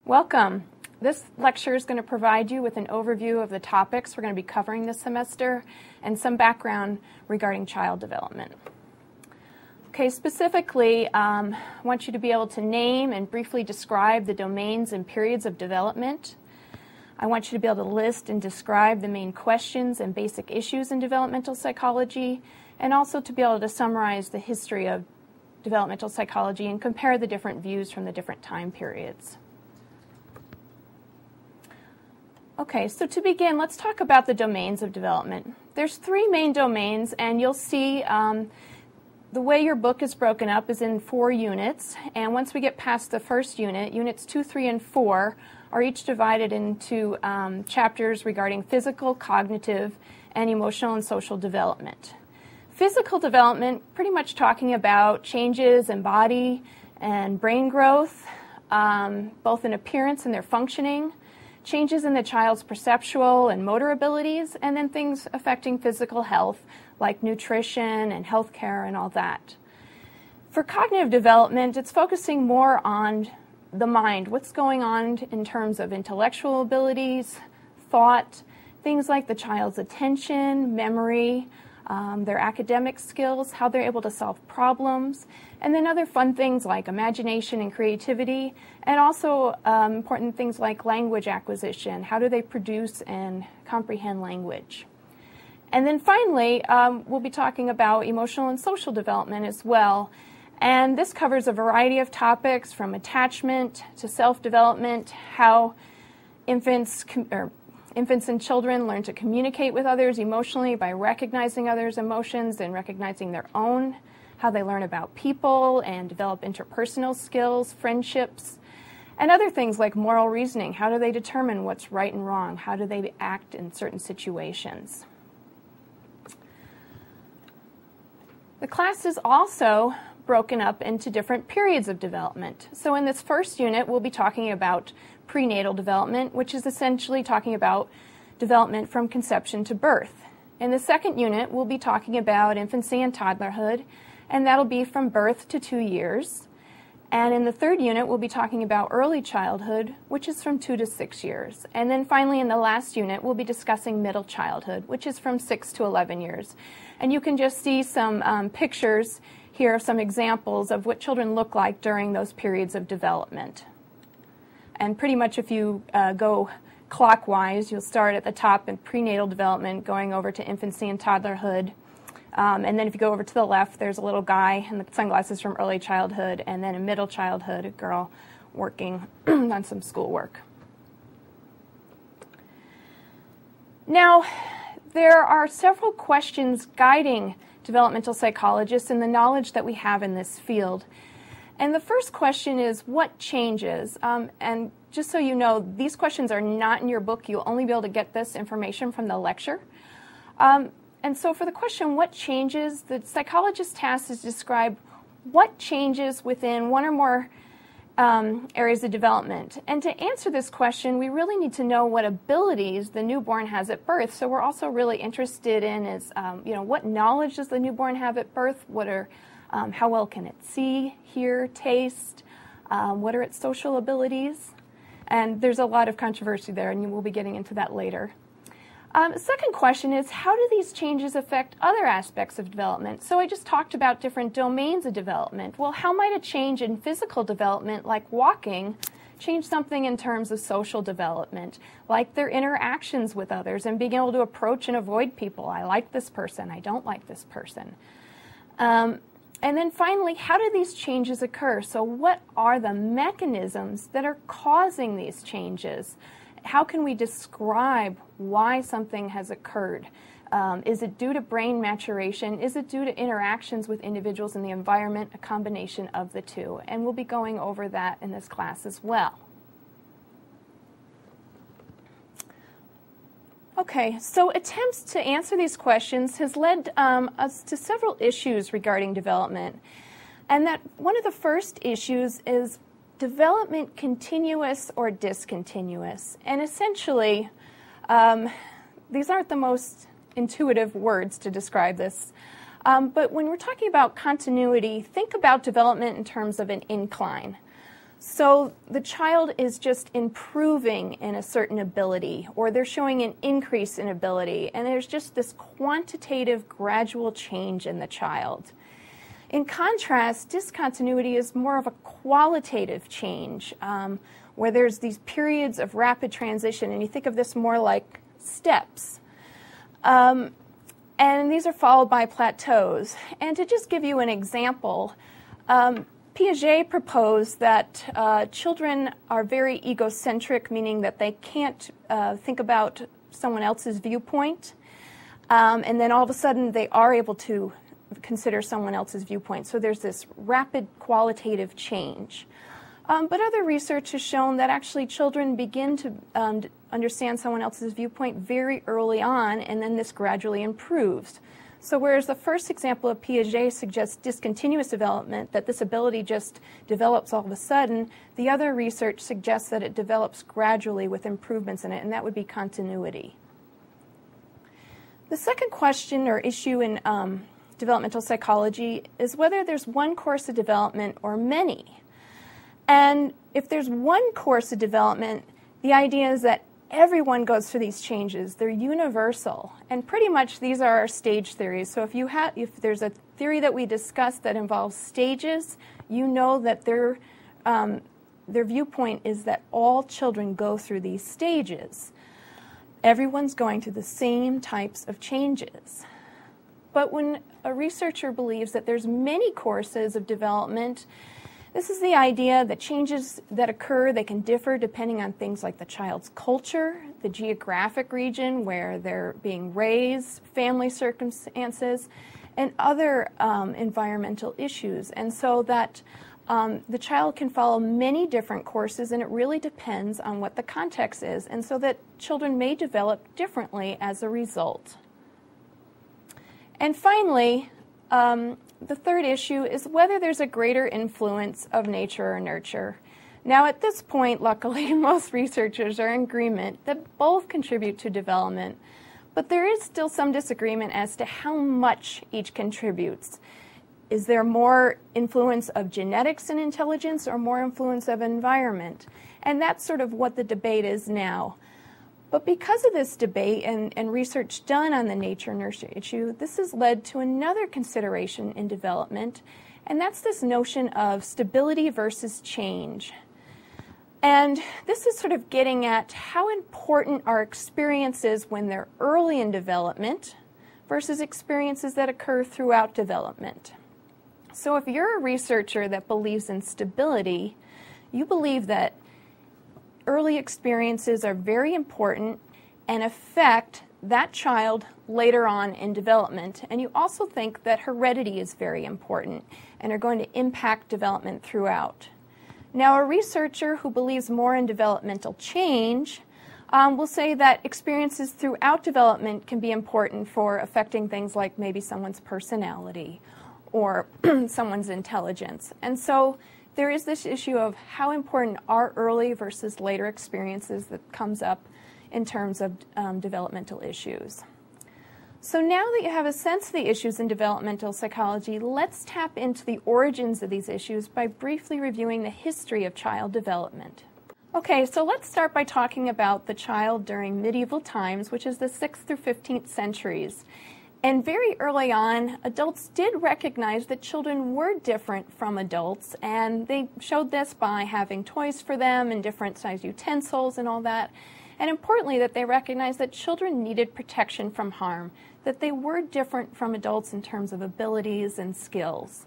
Welcome. This lecture is going to provide you with an overview of the topics we're going to be covering this semester and some background regarding child development. Okay, specifically, I want you to be able to name and briefly describe the domains and periods of development. I want you to be able to list and describe the main questions and basic issues in developmental psychology, and also to be able to summarize the history of developmental psychology and compare the different views from the different time periods. Okay, so to begin, let's talk about the domains of development. There's three main domains, and you'll see the way your book is broken up is in 4 units, and once we get past the first unit, units 2, 3, and 4 are each divided into chapters regarding physical, cognitive, and emotional and social development. Physical development, pretty much talking about changes in body and brain growth, both in appearance and their functioning, changes in the child's perceptual and motor abilities, and then things affecting physical health like nutrition and healthcare and all that. For cognitive development, it's focusing more on the mind, what's going on in terms of intellectual abilities, thought, things like the child's attention, memory, their academic skills, how they're able to solve problems, and then other fun things like imagination and creativity, and also important things like language acquisition. How do they produce and comprehend language? And then finally, we'll be talking about emotional and social development as well. And this covers a variety of topics from attachment to self-development, how infants and children learn to communicate with others emotionally by recognizing others' emotions and recognizing their own, how they learn about people and develop interpersonal skills, friendships, and other things like moral reasoning. How do they determine what's right and wrong? How do they act in certain situations? The class is also broken up into different periods of development. So in this first unit, we'll be talking about prenatal development, which is essentially talking about development from conception to birth. In the second unit, we'll be talking about infancy and toddlerhood, and that'll be from birth to 2 years. And in the third unit, we'll be talking about early childhood, which is from 2 to 6 years. And then finally, in the last unit, we'll be discussing middle childhood, which is from 6 to 11 years. And you can just see some pictures here of some examples of what children look like during those periods of development. And pretty much if you go clockwise, you'll start at the top in prenatal development, going over to infancy and toddlerhood. And then if you go over to the left, there's a little guy in the sunglasses from early childhood, and then in middle childhood, a girl working on some schoolwork. Now, there are several questions guiding developmental psychologists and the knowledge that we have in this field. And the first question is, what changes? And just so you know, these questions are not in your book. You'll only be able to get this information from the lecture. And so for the question, what changes, the psychologist's task is to describe what changes within one or more areas of development. And to answer this question, we really need to know what abilities the newborn has at birth. So we're also really interested in is, what knowledge does the newborn have at birth? How well can it see, hear, taste? What are its social abilities? And there's a lot of controversy there, and we'll be getting into that later. The second question is, how do these changes affect other aspects of development? So I just talked about different domains of development. Well, how might a change in physical development, like walking, change something in terms of social development, like their interactions with others and being able to approach and avoid people? I like this person, I don't like this person. And then finally, how do these changes occur? So what are the mechanisms that are causing these changes? How can we describe why something has occurred? Is it due to brain maturation? Is it due to interactions with individuals in the environment? A combination of the two. And we'll be going over that in this class as well. Okay, so attempts to answer these questions has led us to several issues regarding development. And that one of the first issues is development continuous or discontinuous. And essentially, these aren't the most intuitive words to describe this. But when we're talking about continuity, think about development in terms of an incline. So the child is just improving in a certain ability, or they're showing an increase in ability, and there's just this quantitative gradual change in the child. In contrast, discontinuity is more of a qualitative change, where there's these periods of rapid transition, and you think of this more like steps. And these are followed by plateaus. And to just give you an example, Piaget proposed that children are very egocentric, meaning that they can't think about someone else's viewpoint, and then all of a sudden they are able to consider someone else's viewpoint. So there's this rapid qualitative change. But other research has shown that actually children begin to understand someone else's viewpoint very early on, and then this gradually improves. So whereas the first example of Piaget suggests discontinuous development, that this ability just develops all of a sudden, the other research suggests that it develops gradually with improvements in it, and that would be continuity. The second question or issue in developmental psychology is whether there's one course of development or many. And if there's one course of development, the idea is that everyone goes through these changes. They're universal. And pretty much these are our stage theories. So if there's a theory that we discussed that involves stages, you know that their viewpoint is that all children go through these stages. Everyone's going through the same types of changes. But when a researcher believes that there's many courses of development, this is the idea that changes that occur, they can differ depending on things like the child's culture, the geographic region where they're being raised, family circumstances, and other environmental issues. And so that the child can follow many different courses, and it really depends on what the context is, and so that children may develop differently as a result. And finally, the third issue is whether there's a greater influence of nature or nurture. Now, at this point, luckily, most researchers are in agreement that both contribute to development, but there is still some disagreement as to how much each contributes. Is there more influence of genetics in intelligence or more influence of environment? And that's sort of what the debate is now. But because of this debate and research done on the nature-nurture issue, this has led to another consideration in development, and that's this notion of stability versus change. And this is sort of getting at how important are experiences when they're early in development versus experiences that occur throughout development. So if you're a researcher that believes in stability, you believe that early experiences are very important and affect that child later on in development. And you also think that heredity is very important and are going to impact development throughout. Now, a researcher who believes more in developmental change will say that experiences throughout development can be important for affecting things like maybe someone's personality or someone's intelligence. And so there is this issue of how important are early versus later experiences that comes up in terms of developmental issues. So now that you have a sense of the issues in developmental psychology, let's tap into the origins of these issues by briefly reviewing the history of child development. Okay, so let's start by talking about the child during medieval times, which is the 6th through 15th centuries. And very early on, adults did recognize that children were different from adults, and they showed this by having toys for them and different size utensils and all that. And importantly, that they recognized that children needed protection from harm, that they were different from adults in terms of abilities and skills.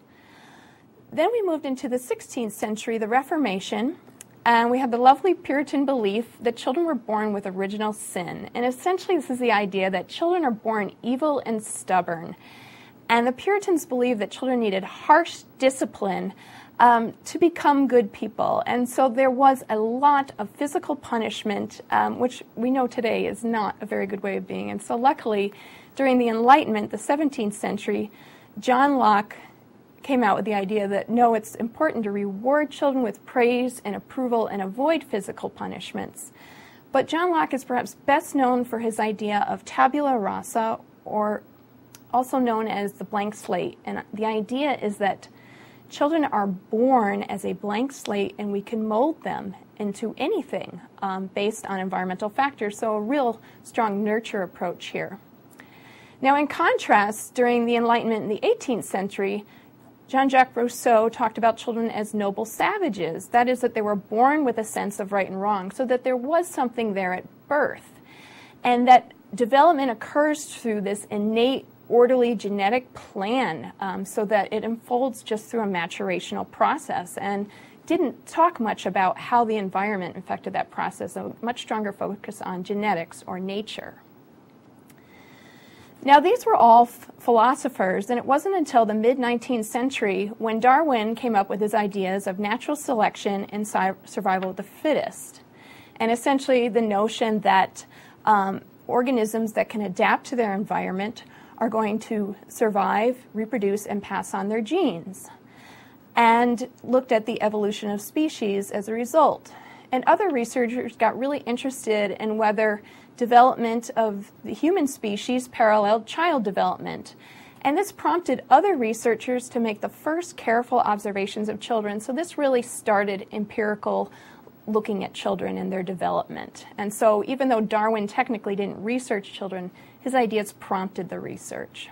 Then we moved into the 16th century, the Reformation, and we had the lovely Puritan belief that children were born with original sin. And essentially this is the idea that children are born evil and stubborn. And the Puritans believed that children needed harsh discipline to become good people. And so there was a lot of physical punishment, which we know today is not a very good way of being. And so luckily, during the Enlightenment, the 17th century, John Locke came out with the idea that no, it's important to reward children with praise and approval and avoid physical punishments. But John Locke is perhaps best known for his idea of tabula rasa, or also known as the blank slate. And the idea is that children are born as a blank slate and we can mold them into anything based on environmental factors, so a real strong nurture approach here. Now, in contrast, during the Enlightenment in the 18th century, Jean-Jacques Rousseau talked about children as noble savages. That is, that they were born with a sense of right and wrong, so that there was something there at birth, and that development occurs through this innate, orderly genetic plan, so that it unfolds just through a maturational process, and didn't talk much about how the environment affected that process, a much stronger focus on genetics or nature. Now, these were all philosophers, and it wasn't until the mid-19th century when Darwin came up with his ideas of natural selection and survival of the fittest, and essentially the notion that organisms that can adapt to their environment are going to survive, reproduce, and pass on their genes, and looked at the evolution of species as a result. And other researchers got really interested in whether development of the human species paralleled child development. And this prompted other researchers to make the first careful observations of children. So this really started empirical looking at children and their development. And so even though Darwin technically didn't research children, his ideas prompted the research.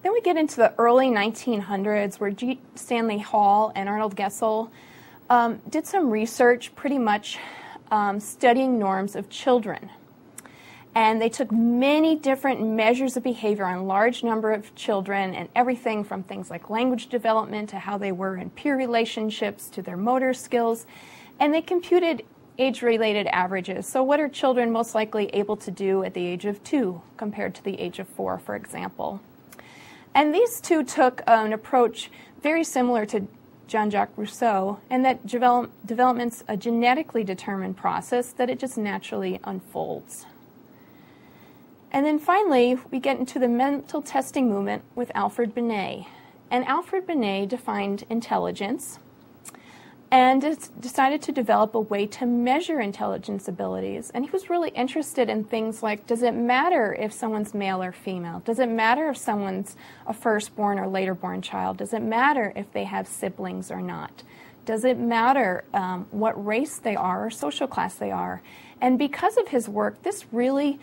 Then we get into the early 1900s where G. Stanley Hall and Arnold Gesell did some research pretty much studying norms of children. And they took many different measures of behavior on a large number of children, and everything from things like language development to how they were in peer relationships to their motor skills. And they computed age-related averages. So what are children most likely able to do at the age of 2 compared to the age of 4, for example? And these two took an approach very similar to Jean-Jacques Rousseau, and that development's a genetically determined process, that it just naturally unfolds. And then finally, we get into the mental testing movement with Alfred Binet. And Alfred Binet defined intelligence and decided to develop a way to measure intelligence abilities. And he was really interested in things like, does it matter if someone's male or female? Does it matter if someone's a firstborn or later-born child? Does it matter if they have siblings or not? Does it matter what race they are or social class they are? And because of his work, this really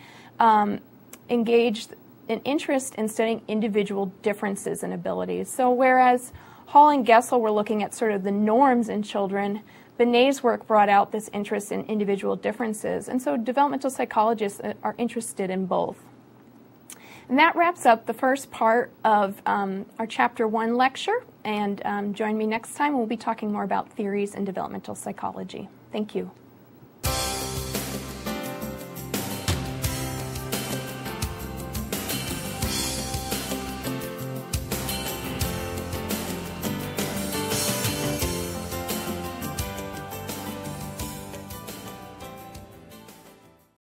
engaged an interest in studying individual differences in abilities. So whereas Hall and Gesell were looking at sort of the norms in children, Binet's work brought out this interest in individual differences. And so developmental psychologists are interested in both. And that wraps up the first part of our Chapter 1 lecture. And join me next time. We'll be talking more about theories in developmental psychology. Thank you.